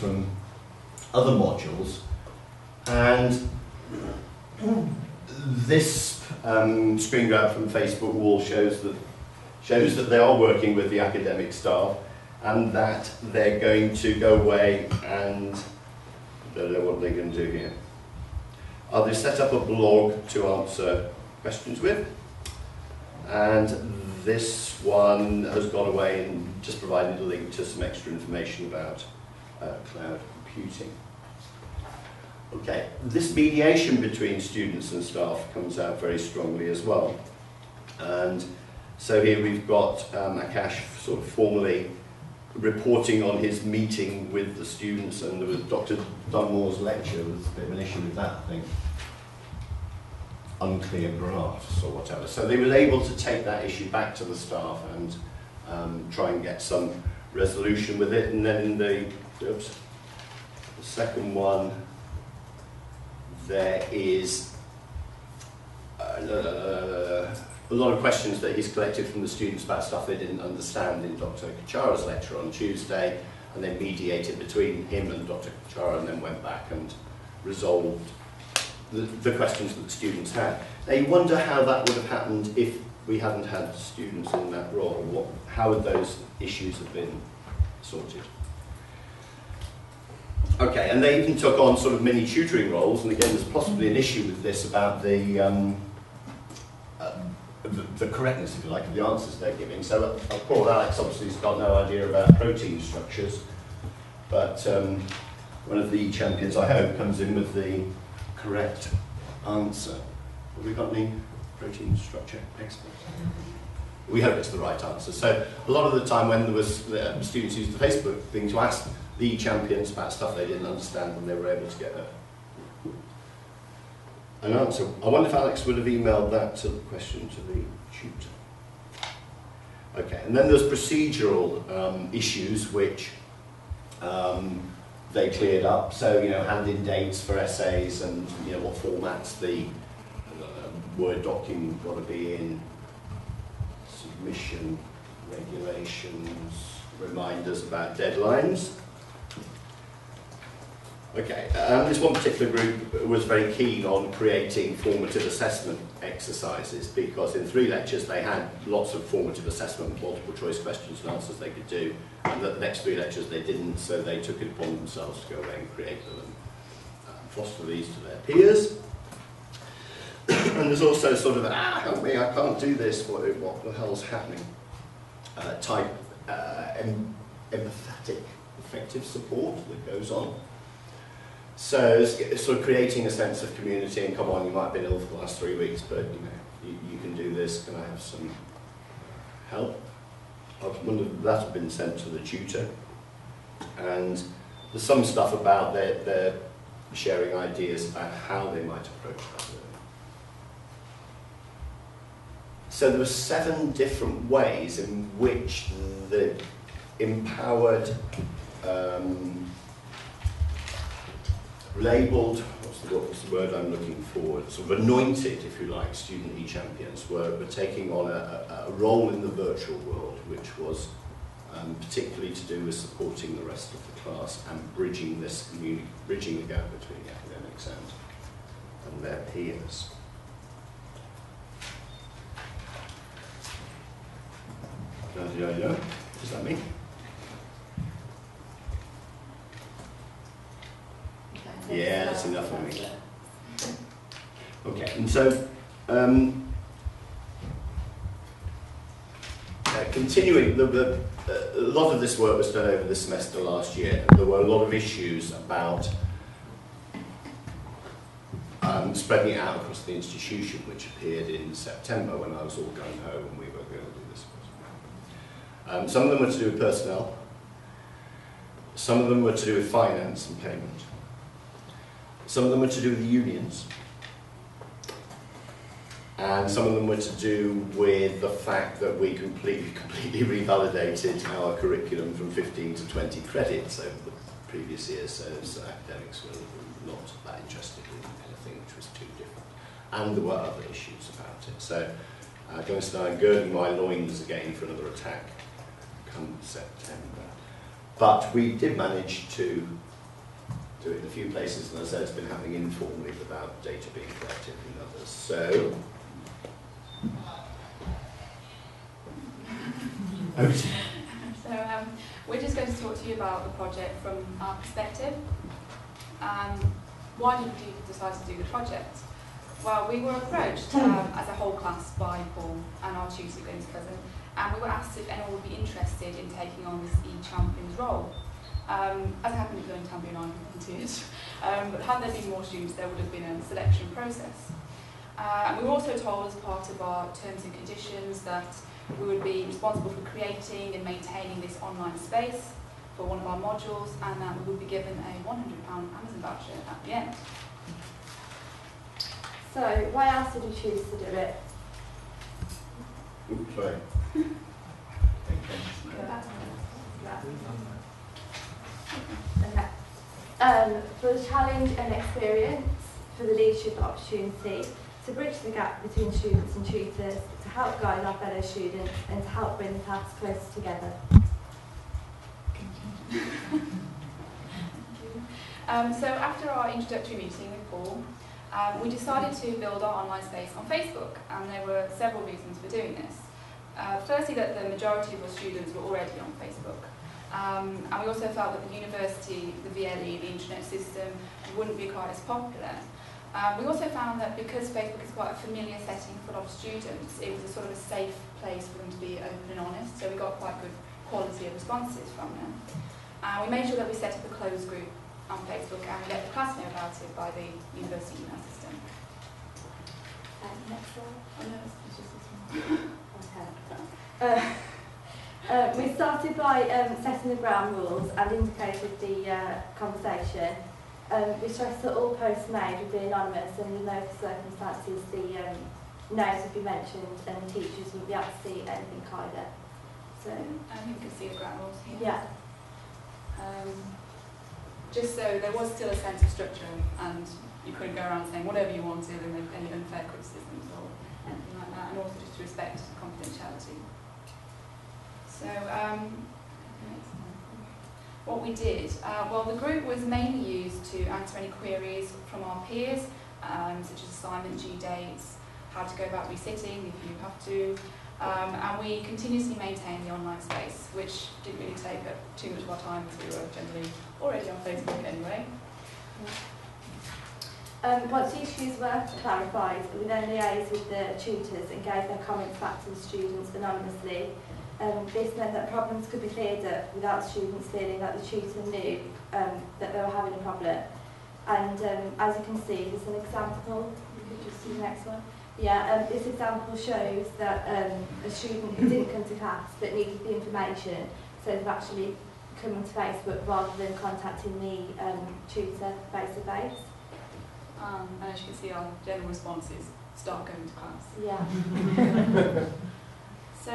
from other modules, and this screen grab from Facebook wall shows that they are working with the academic staff, and that they're going to go away and I don't know what they're going to do here. They set up a blog to answer questions with, and this one has gone away and just provided a link to some extra information about cloud computing. Okay, this mediation between students and staff comes out very strongly as well. And so here we've got Akash sort of formally reporting on his meeting with the students, and there was Dr. Dunmore's lecture. There was a bit of an issue with that, I think. Unclear graphs or whatever. So they were able to take that issue back to the staff and try and get some resolution with it. And then in the second one, there is a lot of questions that he's collected from the students about stuff they didn't understand in Dr. Kachara's lecture on Tuesday, and then mediated between him and Dr. Kachara, and then went back and resolved the questions that the students had. Now you wonder how that would have happened if we hadn't had students in that role. How would those issues have been sorted? Okay, and they even took on sort of mini tutoring roles, and again there's possibly an issue with this about the correctness, if you like, of the answers they're giving. So poor Alex obviously has got no idea about protein structures, but one of the champions, I hope, comes in with the correct answer. Have we got any protein structure experts? We hope it's the right answer. So a lot of the time when there was students used the Facebook thing to ask the champions about stuff they didn't understand, and they were able to get an answer. I wonder if Alex would have emailed that to the question to the tutor. Okay, and then there's procedural issues which they cleared up. So, you know, hand-in dates for essays, and, you know, what formats the Word document got to be in, submission regulations, reminders about deadlines. Okay, this one particular group was very keen on creating formative assessment exercises, because in 3 lectures they had lots of formative assessment, multiple choice questions and answers they could do, and the next 3 lectures they didn't, so they took it upon themselves to go away and create them and foster these to their peers. And there's also sort of, help me, I can't do this, what the hell's happening? Type empathetic, effective support that goes on. So it's sort of creating a sense of community, and come on, you might have been ill for the last 3 weeks, but you know, you can do this, can I have some help? I wonder if that had been sent to the tutor. And there's some stuff about their sharing ideas about how they might approach that. So there were 7 different ways in which the empowered, labelled, what's the word I'm looking for, sort of anointed, if you like, student e-champions were taking on a role in the virtual world, which was particularly to do with supporting the rest of the class and bridging this community, bridging the gap between the academics and their peers. Does that mean? Yeah, that's enough for me. Okay, and so continuing, a lot of this work was done over the semester last year. There were a lot of issues about spreading it out across the institution, which appeared in September when I was all going home and we were going to do this. Some of them were to do with personnel, some of them were to do with finance and payment, some of them were to do with the unions, and some of them were to do with the fact that we completely revalidated our curriculum from 15 to 20 credits over the previous years, so academics were not that interested in anything which was too different. And there were other issues about it. So I'm going to start girding my loins again for another attack come September. But we did manage to do it in a few places, and as I said, it's been happening informally without data being collected in others. So, we're just going to talk to you about the project from our perspective. Why did we decide to do the project? Well, we were approached as a whole class by Paul and our tutor, Glynn's cousin, and we were asked if anyone would be interested in taking on this ICT Champions role. As it happened, it was only Tammy and I who volunteered. But had there been more students, there would have been a selection process. And we were also told as part of our terms and conditions that we would be responsible for creating and maintaining this online space for one of our modules, and that we would be given a £100 Amazon voucher at the end. So, why else did we choose to do it? Oops, sorry. For the challenge and experience, for the leadership opportunity, to bridge the gap between students and tutors, to help guide our fellow students, and to help bring the class closer together. So after our introductory meeting with Paul, we decided to build our online space on Facebook, and there were several reasons for doing this. Firstly, that the majority of our students were already on Facebook. And we also felt that the university, the VLE, the internet system, wouldn't be quite as popular. We also found that because Facebook is quite a familiar setting for a lot of students, it was a sort of a safe place for them to be open and honest, so we got quite good quality of responses from them. We made sure that we set up a closed group on Facebook and we let the class know about it by the university email system. Next one. Oh no, it's just this one. Okay. We started by setting the ground rules and indicated the conversation. We stressed that all posts made would be anonymous, and in no circumstances the names would be mentioned, and the teachers wouldn't be able to see anything either. So, I think you can see the ground rules here. yeah. Just so there was still a sense of structure, and you couldn't go around saying whatever you wanted and any unfair criticisms or anything like that, and also just to respect confidentiality. So, what we did, well, the group was mainly used to answer any queries from our peers, such as assignment due dates, how to go about resitting if you have to, and we continuously maintained the online space, which didn't really take up too much of our time because we were generally already on Facebook anyway. Once the issues were clarified, we then liaised with the tutors and gave their comments back to the students anonymously. This meant that problems could be cleared up without students feeling that the tutor knew that they were having a problem. And as you can see, there's an example. You could just see the next one. Yeah, this example shows that a student who didn't come to class but needed the information, so they've actually come onto Facebook rather than contacting the tutor face-to-face. And as you can see, our general response is start going to class. Yeah. So,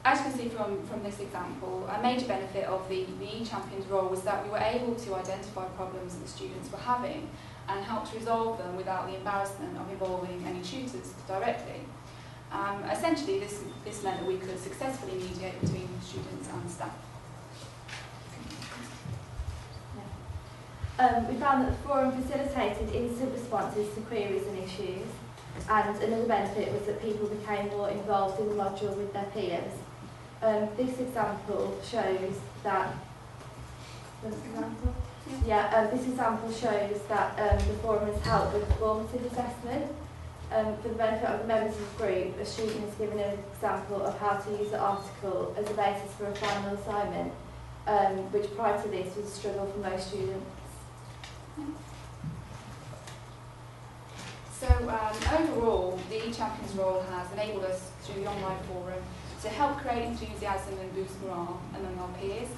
as you can see from this example, a major benefit of the ICT Champions role was that we were able to identify problems that the students were having and help to resolve them without the embarrassment of involving any tutors directly. Essentially, this meant that we could successfully mediate between students and staff. We found that the forum facilitated instant responses to queries and issues, and another benefit was that people became more involved in the module with their peers. This example shows that. This example shows that the forum has helped with formative assessment. For the benefit of the members of the group, a student is given an example of how to use the article as a basis for a final assignment, which prior to this was a struggle for most students. So overall, the ICT Champions role has enabled us through the online forum to help create enthusiasm and boost morale among our peers.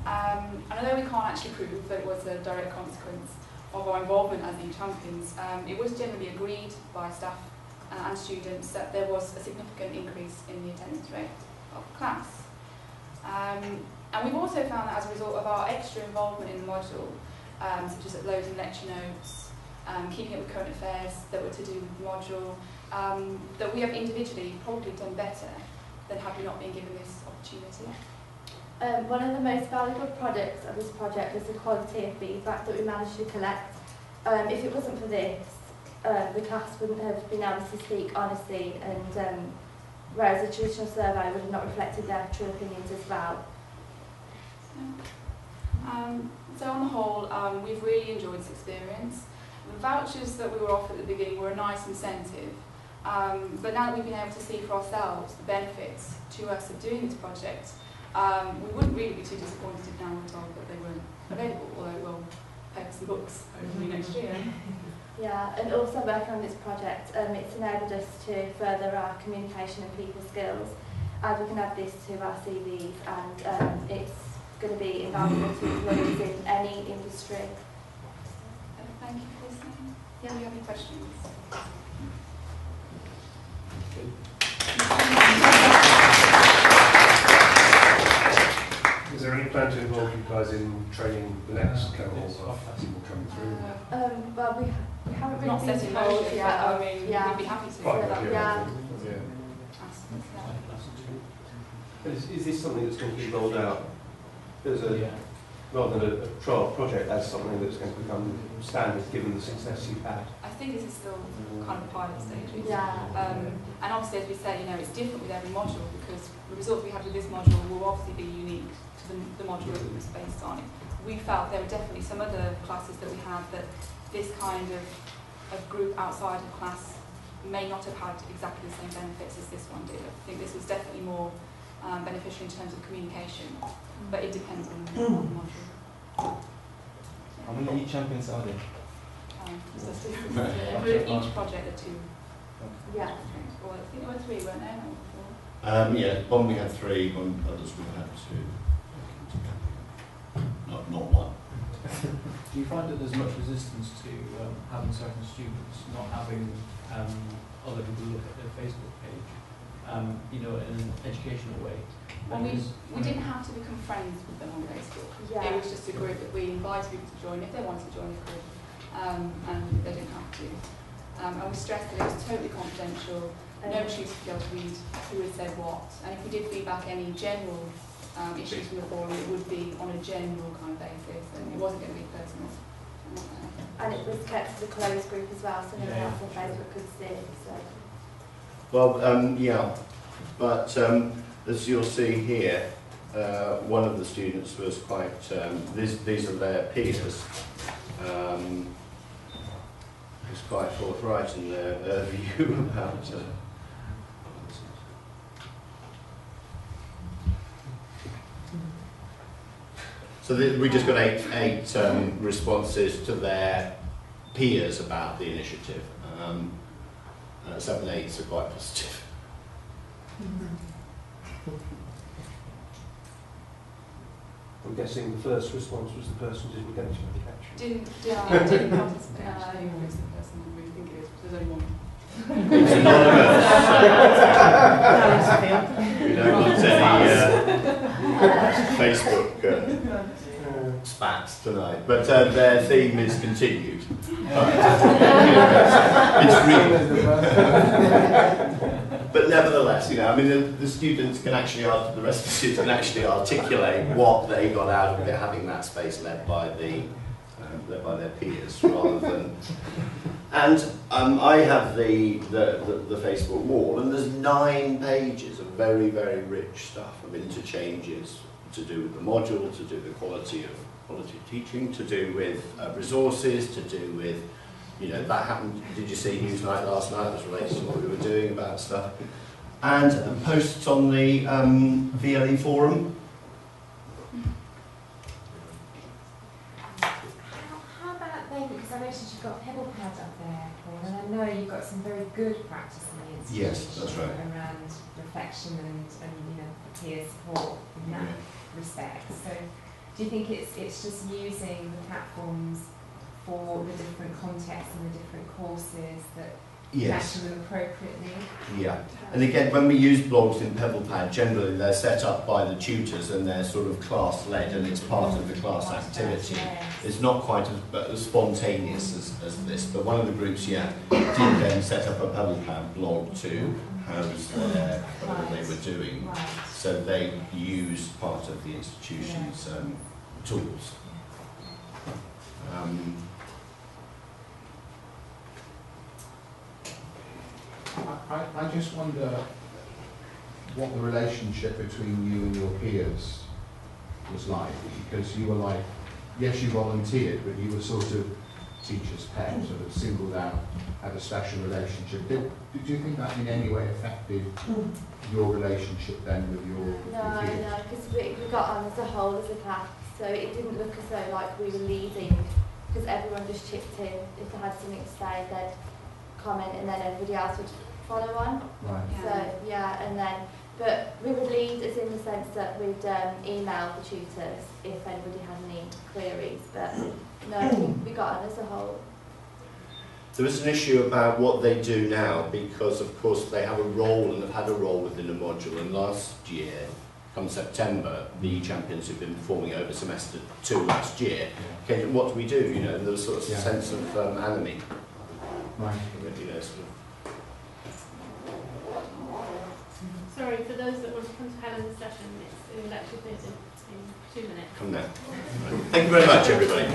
And although we can't actually prove that it was a direct consequence of our involvement as ICT Champions, it was generally agreed by staff and students that there was a significant increase in the attendance rate of class. And we've also found that as a result of our extra involvement in the module, such as uploading lecture notes, keeping up with current affairs that were to do with the module, that we have individually probably done better than had we not been given this opportunity. One of the most valuable products of this project was the quality of feedback that we managed to collect. If it wasn't for this, the class wouldn't have been able to speak honestly, and whereas a traditional survey would have not reflected their true opinions as well. So on the whole, we've really enjoyed this experience. The vouchers that we were offered at the beginning were a nice incentive, but now that we've been able to see for ourselves the benefits to us of doing this project, we wouldn't really be too disappointed if now we're told that they weren't available, although we'll pay for some books hopefully next year. Yeah, and also working on this project, it's enabled us to further our communication and people skills, as we can add this to our CVs, and it's going to be invaluable to employees in any industry. Thank you for listening. Yeah, do you have any questions? Is there any plan to involve you guys in training the next cohort of people coming through? Well, we haven't really Not been set in told motion, yet. but I mean, we'd be happy to. Quite Yeah. happy, Yeah. Is this something that's going to be rolled out as a, rather than a trial project, as something that's going to become standard given the success you've had? I think this is still kind of pilot stages. Yeah. And obviously, as we said, you know, it's different with every module because the results we had with this module will obviously be unique to the module that it was based on. We felt there were definitely some other classes that we had that this kind of group outside of class may not have had exactly the same benefits as this one did. I think this was definitely more beneficial in terms of communication, but it depends on the module. How many champions are there? So for each project, there are two. Yeah. Or I think there were three, weren't there? No, four. Yeah, one we had 3, one others we had 2. Not one. Do you find that there's much resistance to having certain students not having other people look at their Facebook page, you know, in an educational way? Well, we didn't have to become friends with them on Facebook. Yeah. It was just a group that we invited people to join. If they wanted to join, they could, and they didn't have to. And we stressed that it was totally confidential. No tutor could be able to read who had said what. And if we did feedback any general issues from the forum, it would be on a general kind of basis, and it wasn't going to be personal. And it was kept as a closed group as well, so no one else on Facebook could see it. So. Well, yeah, but as you'll see here, one of the students was quite, these are their peers, was quite forthright in their view about So we just got eight responses to their peers about the initiative. 7 8s are quite positive. I'm guessing the first response was the person who didn't go to the lecture. Didn't participate. I don't know who's the person we think it is, because there's only one. It's anonymous. We don't want any Facebook spats tonight, but their theme is continued. It's real. But nevertheless, you know, I mean, the students can actually, the rest of the students can actually articulate what they got out of it, having that space led by their peers, rather than. And I have the Facebook wall, and there's 9 pages of very, very rich stuff of interchanges to do with the module, to do with the quality of teaching, to do with resources, to do with, you know, that happened. Did you see News Night last night? It was related to what we were doing about stuff, and posts on the VLE forum. How about then, because I noticed you've got pebble pads up there, Paul, and I know you've got some very good practice in the institution. Yes, that's right. Around reflection and you know, peer support in that respect. So do you think it's just using the platforms for the different contexts and the different courses that capture them appropriately? Yeah, and again, when we use blogs in PebblePad, generally they're set up by the tutors and they're sort of class-led, and it's part of the class activity. It's not quite as spontaneous as this, but one of the groups, did then set up a PebblePad blog to house whatever they were doing. Right. So they use part of the institution's tools. I just wonder what the relationship between you and your peers was like, because you were like, yes, you volunteered, but you were sort of teacher's pet, sort of singled out, had a special relationship. Did you think that in any way affected your relationship then with your peers? No, because we got on as a whole as a class, so it didn't look as though like we were leading, because everyone just chipped in. If they had something to say, they'd comment, and then everybody else would follow on. Right. So yeah, and then, but we would lead as in the sense that we'd email the tutors if anybody had any queries, but no, we got on as a whole. There was an issue about what they do now, because of course they have a role and have had a role within a module, and last year, come September, the champions who've been performing over semester 2 last year, came, what do we do? You know, there was sort of a sense of enemy. Right. You know, sort of. Sorry, for those that want to come to Helen's session, it's in lecture theatre in 2 minutes. Come now. Thank you very much, everybody.